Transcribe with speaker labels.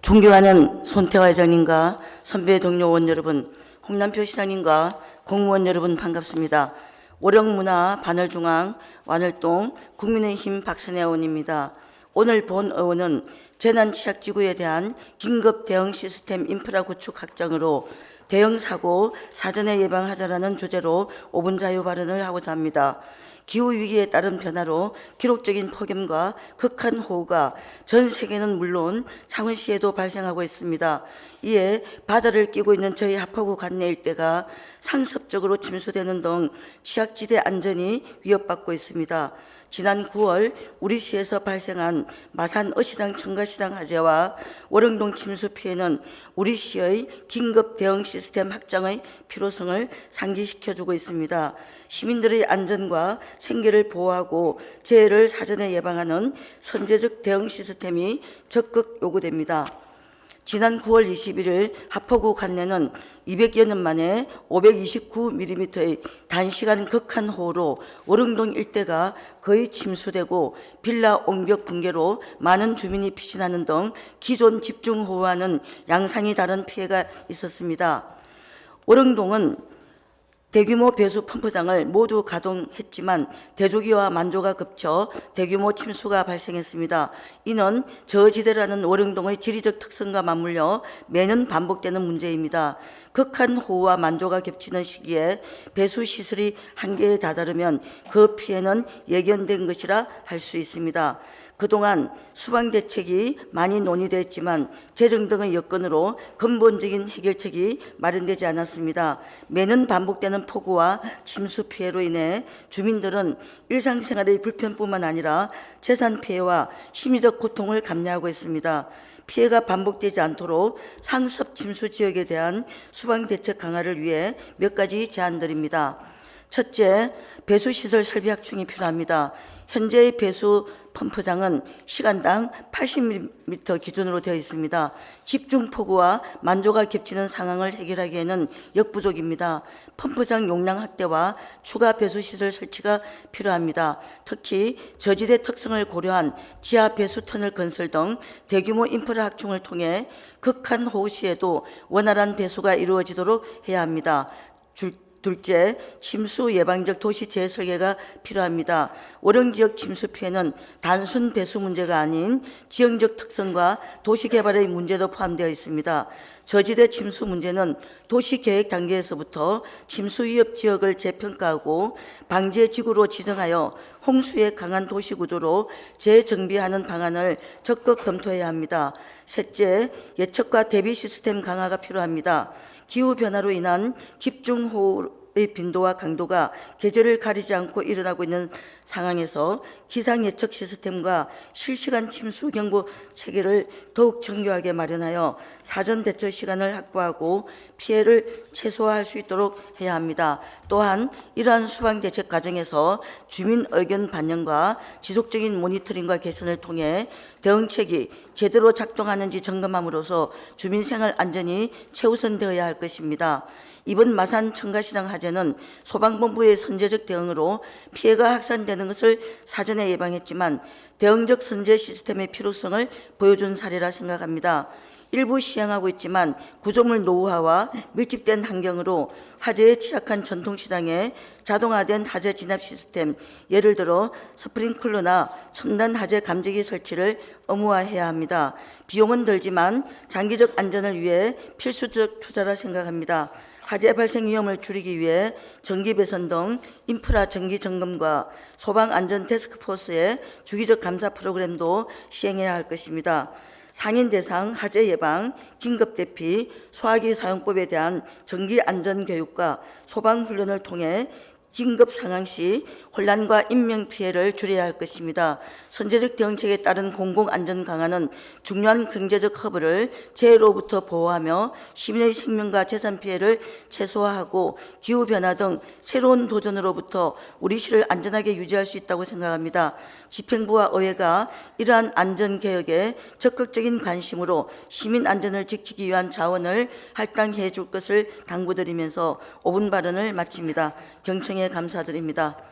Speaker 1: 존경하는 손태화 회장님과 선배 동료원 여러분, 홍남표 시장님과 공무원 여러분 반갑습니다. 오령문화 반월중앙 완월동 국민의힘 박선혜 의원입니다. 오늘 본 의원은 재난취약지구에 대한 긴급 대응 시스템 인프라 구축 확장으로 대형 사고 사전에 예방하자라는 주제로 5분 자유 발언을 하고자 합니다. 기후위기에 따른 변화로 기록적인 폭염과 극한 호우가 전 세계는 물론 창원시에도 발생하고 있습니다. 이에 바다를 끼고 있는 저희 하포구 관내 일대가 상습적으로 침수되는 등 취약지대 안전이 위협받고 있습니다. 지난 9월 우리 시에서 발생한 마산 어시장 청가시장 화재와 월흥동 침수 피해는 우리 시의 긴급 대응 시스템 확장의 필요성을 상기시켜주고 있습니다. 시민들의 안전과 생계를 보호하고 재해를 사전에 예방하는 선제적 대응 시스템이 적극 요구됩니다. 지난 9월 21일 하포구 관내는 200여 년 만에 529mm의 단시간 극한 호우로 월흥동 일대가 거의 침수되고 빌라 옹벽 붕괴로 많은 주민이 피신하는 등 기존 집중호우와는 양상이 다른 피해가 있었습니다. 월흥동은 대규모 배수 펌프장을 모두 가동했지만 대조기와 만조가 겹쳐 대규모 침수가 발생했습니다. 이는 저지대라는 월흥동의 지리적 특성과 맞물려 매년 반복되는 문제입니다. 극한 호우와 만조가 겹치는 시기에 배수 시설이 한계에 다다르면 그 피해는 예견된 것이라 할 수 있습니다. 그동안 수방 대책이 많이 논의됐지만 재정 등의 여건으로 근본적인 해결책이 마련되지 않았습니다. 매년 반복되는 폭우와 침수 피해로 인해 주민들은 일상생활의 불편뿐만 아니라 재산 피해와 심리적 고통을 감내하고 있습니다. 피해가 반복되지 않도록 상습 침수 지역에 대한 수방 대책 강화를 위해 몇 가지 제안드립니다. 첫째, 배수시설 설비 확충이 필요합니다. 현재의 배수 펌프장은 시간당 80mm 기준으로 되어 있습니다. 집중폭우와 만조가 겹치는 상황을 해결하기에는 역부족입니다. 펌프장 용량 확대와 추가 배수시설 설치가 필요합니다. 특히 저지대 특성을 고려한 지하 배수터널 건설 등 대규모 인프라 확충을 통해 극한 호우 시에도 원활한 배수가 이루어지도록 해야 합니다. 둘째, 침수 예방적 도시 재설계가 필요합니다. 월흥 지역 침수 피해는 단순 배수 문제가 아닌 지형적 특성과 도시 개발의 문제도 포함되어 있습니다. 저지대 침수 문제는 도시 계획 단계에서부터 침수 위협 지역을 재평가하고 방제 지구로 지정하여 홍수에 강한 도시 구조로 재정비하는 방안을 적극 검토해야 합니다. 셋째, 예측과 대비 시스템 강화가 필요합니다. 기후변화로 인한 집중호우의 빈도와 강도가 계절을 가리지 않고 일어나고 있는 상황에서 기상예측 시스템과 실시간 침수 경보 체계를 더욱 정교하게 마련하여 사전 대처 시간을 확보하고 피해를 최소화할 수 있도록 해야 합니다. 또한 이러한 수방 대책 과정에서 주민 의견 반영과 지속적인 모니터링과 개선을 통해 대응책이 제대로 작동하는지 점검함으로써 주민 생활 안전이 최우선되어야 할 것입니다. 이번 마산 청가시장 화재는 소방본부의 선제적 대응으로 피해가 확산되는 것을 사전에 예방했지만 대응적 선제 시스템의 필요성을 보여준 사례라 생각합니다. 일부 시행하고 있지만 구조물 노후화와 밀집된 환경으로 화재에 취약한 전통시장에 자동화된 화재 진압 시스템, 예를 들어 스프링클러나 첨단 화재 감지기 설치를 의무화해야 합니다. 비용은 들지만 장기적 안전을 위해 필수적 투자라 생각합니다. 화재 발생 위험을 줄이기 위해 정기 배선 등 인프라 정기 점검과 소방안전 태스크포스의 주기적 감사 프로그램도 시행해야 할 것입니다. 상인 대상 화재 예방, 긴급 대피, 소화기 사용법에 대한 정기 안전 교육과 소방 훈련을 통해 긴급 상황 시 혼란과 인명 피해를 줄여야 할 것입니다. 선제적 대응책에 따른 공공안전 강화는 중요한 경제적 허브를 재해로부터 보호하며 시민의 생명과 재산 피해를 최소화하고 기후변화 등 새로운 도전으로부터 우리 시를 안전하게 유지할 수 있다고 생각합니다. 집행부와 의회가 이러한 안전개혁에 적극적인 관심으로 시민 안전을 지키기 위한 자원을 할당해 줄 것을 당부드리면서 5분 발언을 마칩니다. 경청에 감사드립니다.